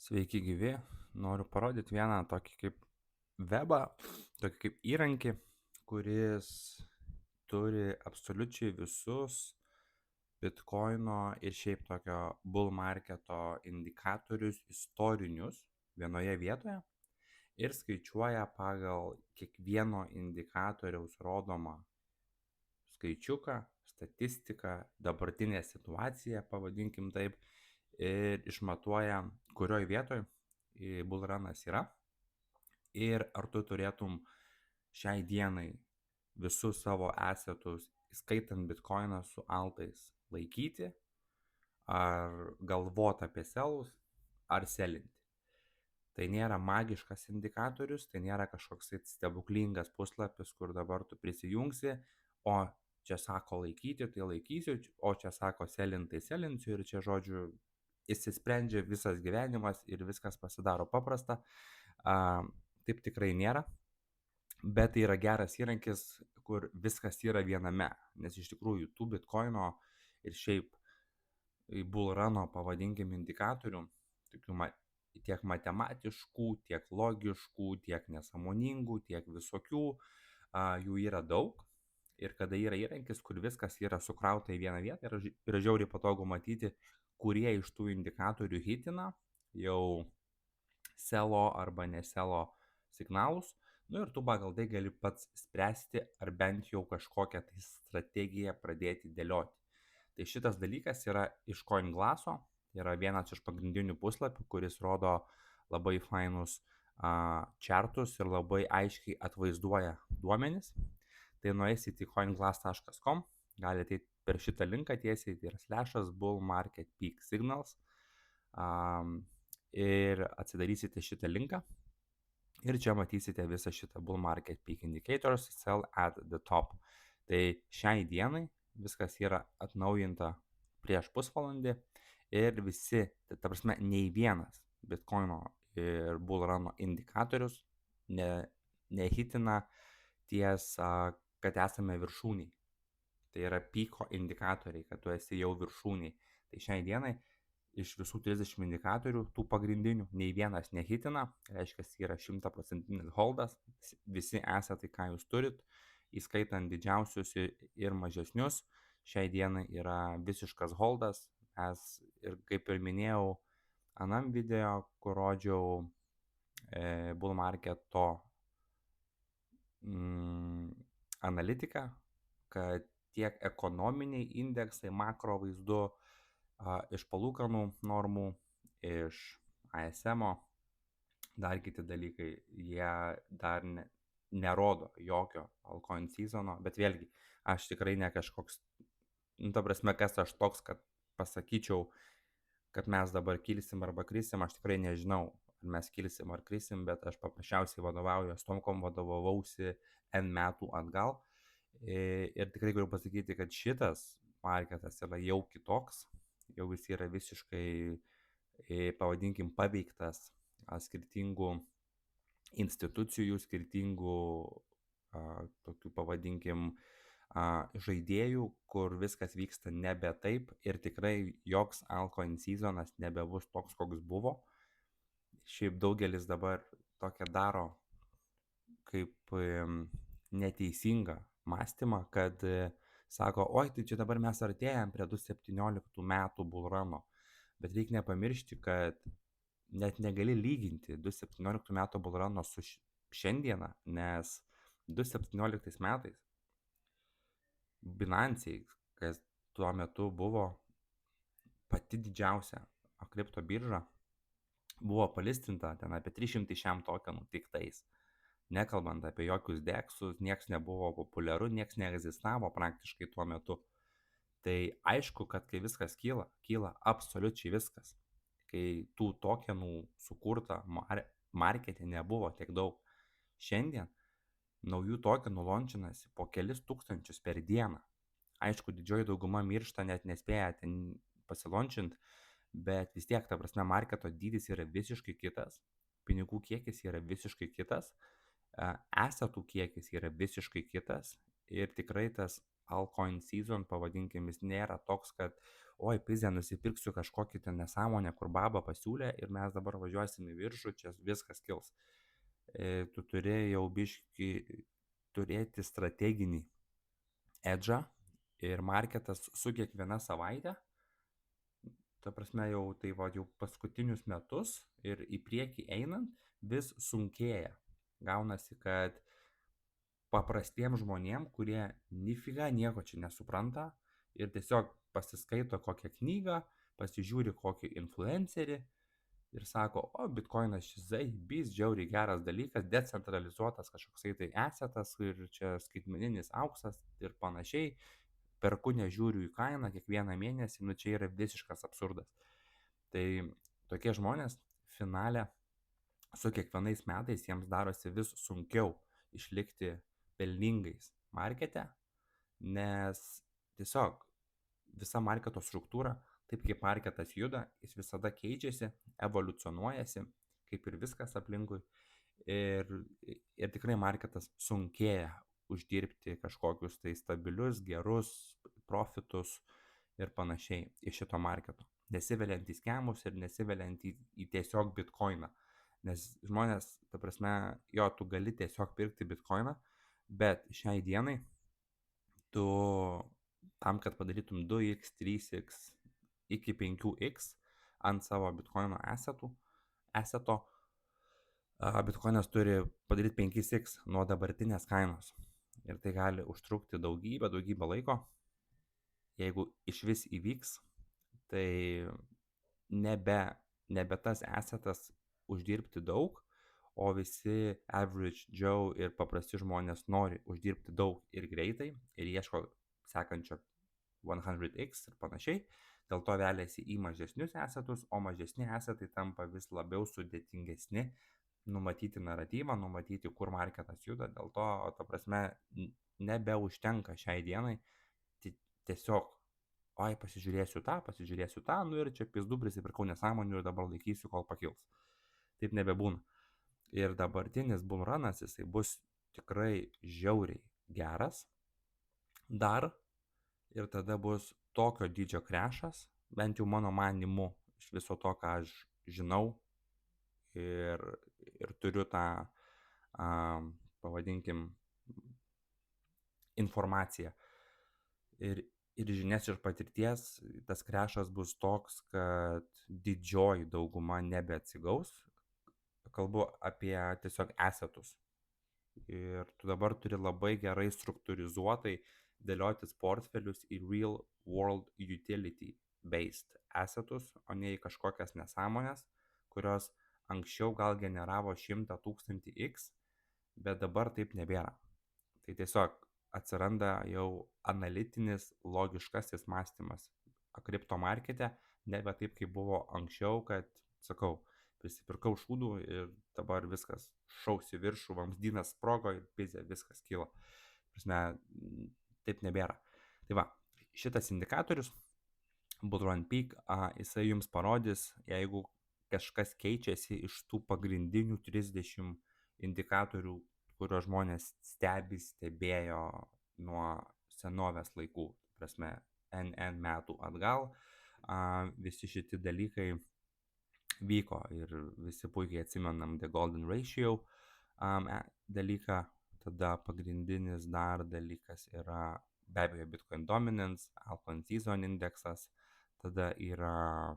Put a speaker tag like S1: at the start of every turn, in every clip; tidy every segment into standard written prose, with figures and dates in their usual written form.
S1: Sveiki gyvi, noriu parodyti vieną tokį kaip webą, tokį kaip įrankį, kuris turi absoliučiai visus Bitcoino ir šiaip tokio bull marketo indikatorius istorinius vienoje vietoje ir skaičiuoja pagal kiekvieno indikatoriaus rodomą skaičiuką, statistiką, dabartinę situaciją, pavadinkim taip, ir išmatuoja, kurioj vietoj bullrunas yra ir ar tu turėtum šiai dienai visus savo assetus, įskaitant bitcoiną su altais, laikyti, ar galvot apie selus, ar selinti. Tai nėra magiškas indikatorius, tai nėra kažkoks stebuklingas puslapis, kur dabar tu prisijungsi, o čia sako laikyti, tai laikysiu, o čia sako selint, tai selinsiu ir čia žodžiu išsisprendžia visas gyvenimas ir viskas pasidaro paprasta. Taip tikrai nėra, bet tai yra geras įrankis, kur viskas yra viename, nes iš tikrųjų tų bitcoino ir šiaip bullruno, pavadinkim, indikatorių, tokių tiek matematiškų, tiek logiškų, tiek nesąmoningų, tiek visokių, jų yra daug. Ir kada yra įrankis, kur viskas yra sukrauta į vieną vietą, yra žiauriai patogu matyti, kurie iš tų indikatorių hitina jau selo arba neselo signalus. Nu ir tu pagal tai gali pats spręsti, ar bent jau kažkokią tai strategiją pradėti dėlioti. Tai šitas dalykas yra iš CoinGlasso, yra vienas iš pagrindinių puslapių, kuris rodo labai fainus chartus ir labai aiškiai atvaizduoja duomenis. Tai nueisite į coinglass.com, galite eiti per šitą linką tiesiai, tai yra /bull market peak signals, ir atsidarysite šitą linką ir čia matysite visą šitą bull market peak indicators, sell at the top. Tai šiai dienai viskas yra atnaujinta prieš pusvalandį ir visi, ta prasme, nei vienas bitcoino ir bullruno indikatorius nehitina ties, kad esame viršūniai. Tai yra pyko indikatoriai, kad tu esi jau viršūniai. Tai šiai dienai iš visų 30 indikatorių, tų pagrindinių, nei vienas nehitina, reiškia, yra 100% holdas, visi esate, ką jūs turit, įskaitant didžiausius ir mažesnius, šiai dienai yra visiškas holdas, nes ir kaip ir minėjau anam video, kur rodžiau bull marketo analitiką, kad tiek ekonominiai indeksai makro vaizdu, iš palūkanų normų, iš ASM, dar kiti dalykai, jie dar nerodo jokio altcoin seasono, bet vėlgi, aš tikrai ne kažkoks, ta prasme, kas aš toks, kad pasakyčiau, kad mes dabar kilsim arba krisim, aš tikrai nežinau, ar mes kilsim ar krisim, bet aš paprasčiausiai vadovaujuosi tom, kom vadovavausi N metų atgal. Ir tikrai galiu pasakyti, kad šitas marketas yra jau kitoks, jau jis yra visiškai, pavadinkim, paveiktas skirtingų institucijų, skirtingų tokių, pavadinkim, žaidėjų, kur viskas vyksta nebe taip ir tikrai joks altcoin seasonas nebebus toks, koks buvo. Šiaip daugelis dabar tokią daro kaip neteisingą mąstymą, kad sako, oi, tai čia dabar mes artėjam prie 2017 metų bullruno, bet reikia nepamiršti, kad net negali lyginti 2017 metų bullruno su šiandiena, nes 2017 metais Binance, kas tuo metu buvo pati didžiausia kripto birža, buvo palistinta ten apie 300 šiam tokenų tik tais. Nekalbant apie jokius deksus, nieks nebuvo populiaru, nieks neegzistavo praktiškai tuo metu. Tai aišku, kad kai viskas kyla absoliučiai viskas. Kai tų tokenų sukurta markete nebuvo tiek daug. Šiandien naujų tokenų launčinasi po kelis tūkstančius per dieną. Aišku, didžioji dauguma miršta, net nespėja ten pasilaunčint, bet vis tiek, ta prasme, marketo dydis yra visiškai kitas, pinigų kiekis yra visiškai kitas, assetų kiekis yra visiškai kitas ir tikrai tas altcoin season, pavadinkim, jis nėra toks, kad oi, pizė, nusipirksiu kažkokį ten nesąmonę, kur baba pasiūlė ir mes dabar važiuosim į viršų, čia viskas kils. Tu turi jau biški turėti strateginį edžą ir marketas su kiekviena savaitė, ta prasme jau tai va jau paskutinius metus ir į priekį einant vis sunkėja. Gaunasi, kad paprastiem žmonėm, kurie nifiga nieko čia nesupranta ir tiesiog pasiskaito kokią knygą, pasižiūri kokį influencerį ir sako, o bitkoinas šizai, bis žiauriai geras dalykas, decentralizuotas kažkoksai tai assetas ir čia skaitmeninis auksas ir panašiai, perku nežiūriu į kainą kiekvieną mėnesį, nu čia yra visiškas absurdas. Tai tokie žmonės finale su kiekvienais metais jiems darosi vis sunkiau išlikti pelningais markete, nes tiesiog visa marketo struktūra, taip kaip marketas juda, jis visada keičiasi, evoliucionuojasi, kaip ir viskas aplinkui. Ir tikrai marketas sunkėja uždirbti kažkokius tai stabilius, gerus profitus ir panašiai iš šito marketo. Nesiveliant į skemus ir nesiveliant į tiesiog bitkoiną. Nes žmonės, ta prasme, jo, tu gali tiesiog pirkti bitkoiną, bet šiai dienai tu tam, kad padarytum 2x, 3x, iki 5x ant savo bitkoino asseto, bitkoinas turi padaryti 5x nuo dabartinės kainos. Ir tai gali užtrukti daugybę laiko. Jeigu iš vis įvyks, tai nebe tas assetas uždirbti daug, o visi average Joe ir paprasti žmonės nori uždirbti daug ir greitai ir ieško sekančio 100x ir panašiai. Dėl to veliasi į mažesnius assetus, o mažesni assetai tampa vis labiau sudėtingesni numatyti naratyvą, numatyti, kur marketas juda. Dėl to, ta prasme, nebeužtenka šiai dienai tiesiog, oi, pasižiūrėsiu tą, nu ir čia pizdu prisipirkau nesąmonių ir dabar laikysiu, kol pakils. Taip nebebūna. Ir dabartinis bullrunas, jisai bus tikrai žiauriai geras dar ir tada bus tokio dydžio krešas, bent jau mano manimu, iš viso to, ką aš žinau ir turiu tą, pavadinkim, informaciją ir žinias ir patirties, tas krešas bus toks, kad didžioji dauguma nebeatsigaus. Kalbu apie tiesiog assetus. Ir tu dabar turi labai gerai struktūrizuotai dėliotis portfelius į real world utility based assetus, o ne į kažkokias nesąmonės, kurios anksčiau gal generavo 100 000 x, bet dabar taip nebėra. Tai tiesiog atsiranda jau analitinis, logiškasis mąstymas kripto markete, nebe taip, kaip buvo anksčiau, kad, sakau, prisipirkau šūdų ir dabar viskas šaus į viršų, vamzdynas sprogo ir pizė, viskas kyla. Prasme, taip nebėra. Tai va, šitas indikatorius, Bullrun Peak, jisai jums parodys, jeigu kažkas keičiasi iš tų pagrindinių 30 indikatorių, kurio žmonės stebėjo nuo senovės laikų, prasme, n metų atgal, visi šitie dalykai vyko ir visi puikiai atsimenam The Golden Ratio dalyką. Tada pagrindinis dar dalykas yra be abejo Bitcoin Dominance, Alpha Season indeksas, tada yra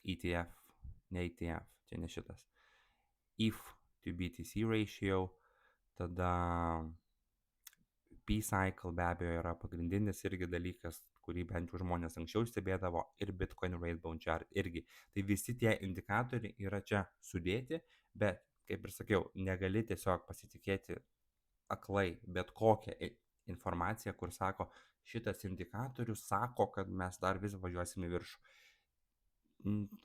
S1: ETF, ne ETF, čia ne šitas, ETH to BTC ratio, tada P-Cycle be abejo yra pagrindinis irgi dalykas, kurį bent jau žmonės anksčiau stebėdavo, ir Bitcoin Rainbow Chart irgi. Tai visi tie indikatoriai yra čia sudėti, bet, kaip ir sakiau, negali tiesiog pasitikėti aklai bet kokią informaciją, kur sako, šitas indikatorius sako, kad mes dar vis važiuosim į viršų.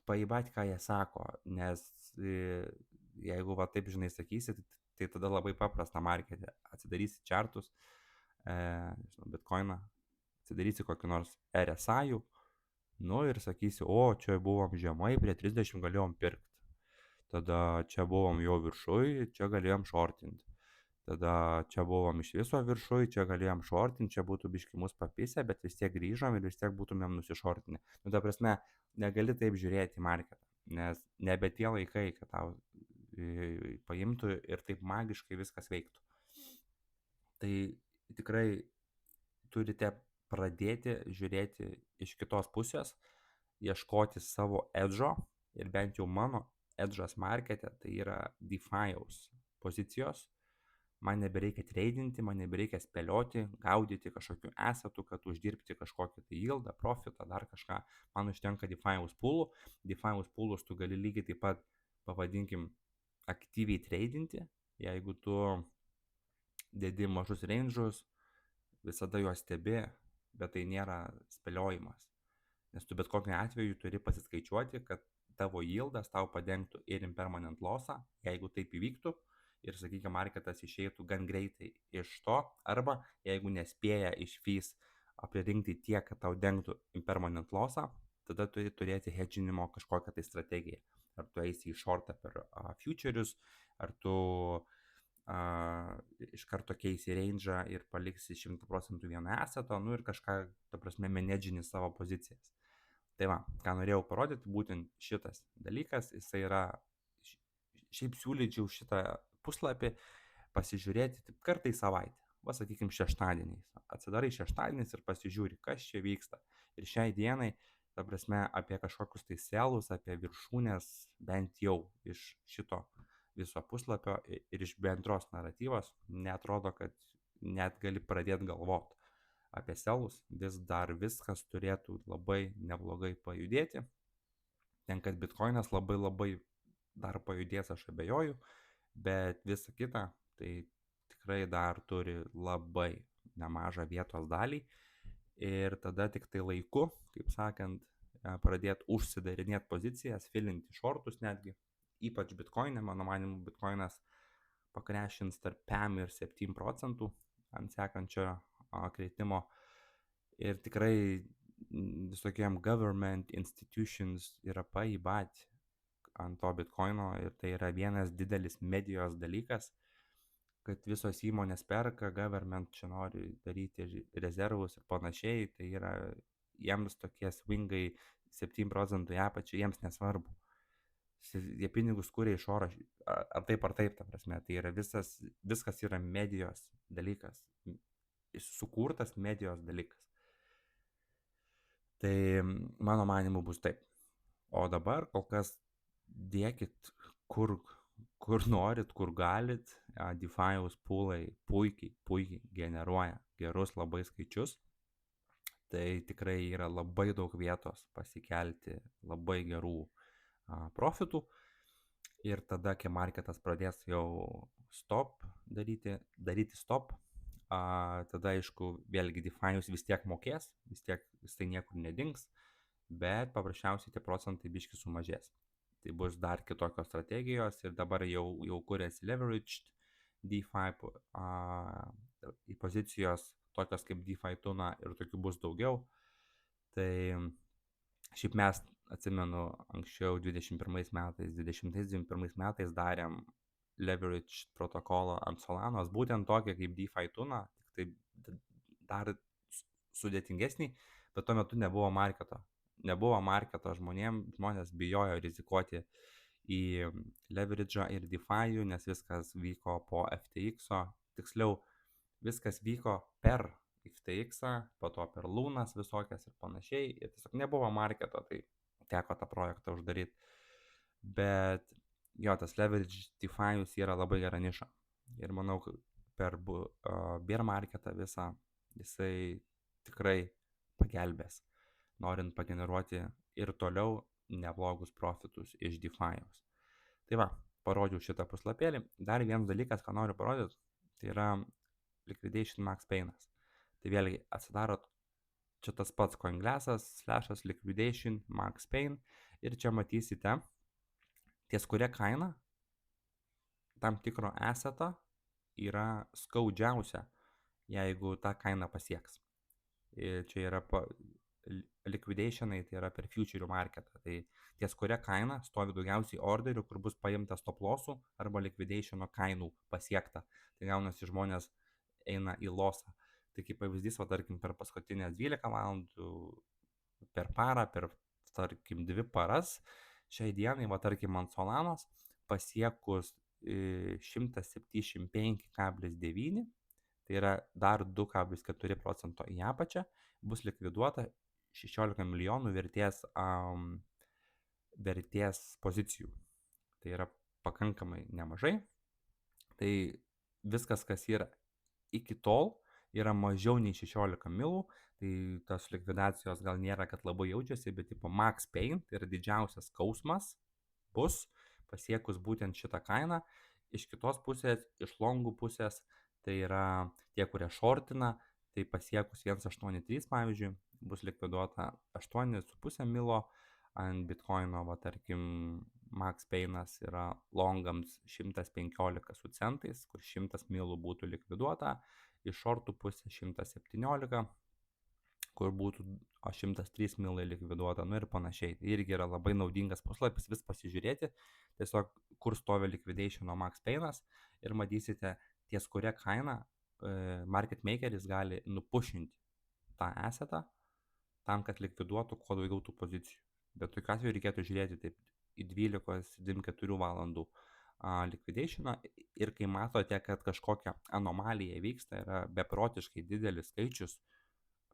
S1: Paibati, ką jie sako, nes jeigu va taip, žinai, sakysi, tai tada labai paprasta markete. Atsidarysi chartus, bitcoiną, atsidarysi kokį nors RSI, nu ir sakysi, o čia buvom žemai, prie 30 galėjom pirkti. Tada čia buvom jau viršui, čia galėjom shortinti. tada čia buvom iš viso viršuj, čia galėjom šortinti, čia būtų biški mus papisę, bet vis tiek grįžom ir vis tiek būtumėm nusišortinę. Nu, ta prasme, negali taip žiūrėti į marketą, nes nebe tie laikai, kad tau paimtų ir taip magiškai viskas veiktų. Tai tikrai turite pradėti žiūrėti iš kitos pusės, ieškoti savo edžo ir bent jau mano edžas markete tai yra DeFi'aus pozicijos. Man nebereikia treidinti, man nebereikia spėlioti, gaudyti kažkokių esetų, kad uždirbti kažkokį tai yieldą, profitą, dar kažką. Man užtenka DeFi'aus poolų. DeFi'aus poolus tu gali lygiai taip pat, pavadinkim, aktyviai treidinti. Jeigu tu dedi mažus range'us, visada juos stebi, bet tai nėra spėliojimas. Nes tu bet kokiu atveju turi pasiskaičiuoti, kad tavo yieldas tau padengtų ir impermanent lossą, jeigu taip įvyktų, ir, sakykime, marketas išeitų gan greitai iš to, arba jeigu nespėja iš fees apririnkti tiek, kad tau dengtų impermanent lossą, tada turi turėti hedžinimo kažkokią tai strategiją. Ar tu eisi į shortą per futurius, ar tu iš karto keisi range'ą ir paliksi 100% vieną assetą, nu ir kažką, ta prasme, menedžini savo pozicijas. Tai va, ką norėjau parodyti, būtent šitas dalykas, jisai yra, šiaip siūlyčiau šitą puslapį pasižiūrėti taip kartą į savaitę. Va, sakykime, šeštadieniais. Atsidarai šeštadieniais ir pasižiūri, kas čia vyksta. Ir šiai dienai, ta prasme, apie kažkokius tai selus, apie viršūnės, bent jau iš šito viso puslapio ir iš bendros naratyvos, netrodo, kad net gali pradėti galvoti apie selus. Vis dar viskas turėtų labai neblogai pajudėti. Ten, kad bitkoinas labai dar pajudės, aš abejoju, bet visa kita, tai tikrai dar turi labai nemažą vietos dalį ir tada tik tai laiku, kaip sakant, pradėti užsidarinėti pozicijas, filinti šortus netgi, ypač bitkoine. Mano manimu, bitkoinas pakrešins tarp 5 ir 7% ant sekančio kritimo ir tikrai visokiem government institutions yra paįbat ant to bitkoino ir tai yra vienas didelis medijos dalykas, kad visos įmonės perka, government čia nori daryti rezervus ir panašiai, tai yra jiems tokie swingai 7% į apačią, jiems nesvarbu. Jie pinigus kūrė iš oro, ar taip, ta prasme, tai yra viskas yra medijos dalykas, sukurtas medijos dalykas. Tai mano manimu bus taip. O dabar kol kas dėkit kur norit, kur galit. DeFi'aus poolai puikiai generuoja gerus labai skaičius. Tai tikrai yra labai daug vietos pasikelti labai gerų profitų. Ir tada, kai marketas pradės jau daryti stop, tada aišku, vėlgi DeFi'us vis tiek mokės, vis tiek jisai niekur nedings, bet paprasčiausiai tie procentai biški sumažės. Tai bus dar kitokios strategijos ir dabar jau kuriasi leveraged DeFi į pozicijos tokios kaip DeFi Tuna ir tokių bus daugiau. Tai šiaip mes, atsimenu, anksčiau 21 metais darėm leverage protokolą ant Solanos, būtent tokia kaip DeFi Tuna, tik tai dar sudėtingesnį, bet tuo metu nebuvo marketo. Žmonės bijojo rizikuoti į leverage'ą ir DeFi'ų, nes viskas vyko po FTX'o, tiksliau, viskas vyko per FTX'ą, po to per Lunas visokias ir panašiai, ir tiesiog nebuvo marketo, tai teko tą projektą uždaryti. Bet jo, tas leverage DeFi'us yra labai gera niša. Ir manau, per bear marketą visą jisai tikrai pagelbės, norint pageneruoti ir toliau neblogus profitus iš DeFi'aus. Tai va, parodžiau šitą puslapėlį. Dar vienas dalykas, ką noriu parodyti, tai yra liquidation max painas. Tai vėlgi atsidarot, čia tas pats CoinGlassas/liquidation max pain ir čia matysite, ties kuria kaina tam tikro asseto yra skaudžiausia, jeigu tą kainą pasieks. Ir čia yra liquidationai tai yra per futurių marketą. Tai ties kuria kaina stovi daugiausiai orderių, kur bus paimta stop lossų arba liquidationo kainų pasiekta. Tai gaunasi žmonės eina į losą. Tai kaip pavyzdys, va tarkim, per paskutinės 12 valandų per parą, per tarkim 2 paras, šiai dienai, va tarkim, ant Solanos pasiekus 175,9, tai yra dar 2,4% į apačią, bus likviduota 16 milijonų vertės pozicijų. Tai yra pakankamai nemažai. Tai viskas, kas yra iki tol, yra mažiau nei 16 milų, tai tos likvidacijos gal nėra, kad labai jaučiasi, bet tipo max pain, tai yra didžiausias skausmas, bus pasiekus būtent šitą kainą. Iš kitos pusės, iš longų pusės, tai yra tie, kurie shortina, tai pasiekus 1,83 pavyzdžiui, bus likviduota 8,5 milo, ant bitkoino, va tarkim, max painas yra longams 115 su centais, kur 100 milų būtų likviduota, iš shortų pusės 117, kur būtų 103 milai likviduota, nu ir panašiai. Tai irgi yra labai naudingas puslapis vis pasižiūrėti, tiesiog kur stovi liquidationo max painas ir matysite, ties kuria kaina market makeris gali nupušinti tą assetą tam, kad likviduotų kuo daugiau tų pozicijų. Bet tokiu atveju reikėtų žiūrėti taip į 12-24 valandų liquidationą ir kai matote, kad kažkokia anomalija vyksta, yra beprotiškai didelis skaičius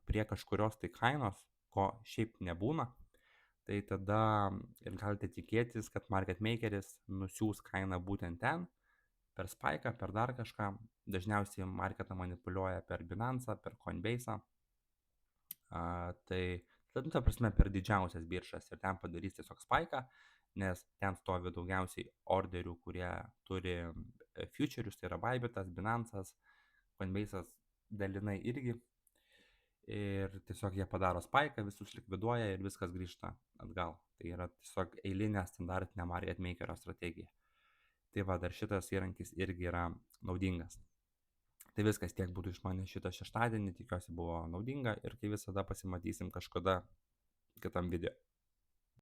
S1: prie kažkurios tai kainos, ko šiaip nebūna, tai tada ir galite tikėtis, kad market makeris nusiūs kainą būtent ten, per spaiką, per dar kažką. Dažniausiai marketą manipuliuoja per Binance, per Coinbase. Tai ta prasme per didžiausias biržas ir ten padarys tiesiog spaiką, nes ten stovi daugiausiai orderių, kurie turi futurius, tai yra Bybitas, Binance'as, Coinbase'as dalinai irgi. Ir tiesiog jie padaro spaiką, visus likviduoja ir viskas grįžta atgal. Tai yra tiesiog eilinė standartinė market makerio strategija. Tai va, dar šitas įrankis irgi yra naudingas. Tai viskas tiek būtų iš manęs šitą šeštadienį, tikiuosi buvo naudinga ir kaip visada pasimatysim kažkada kitam video.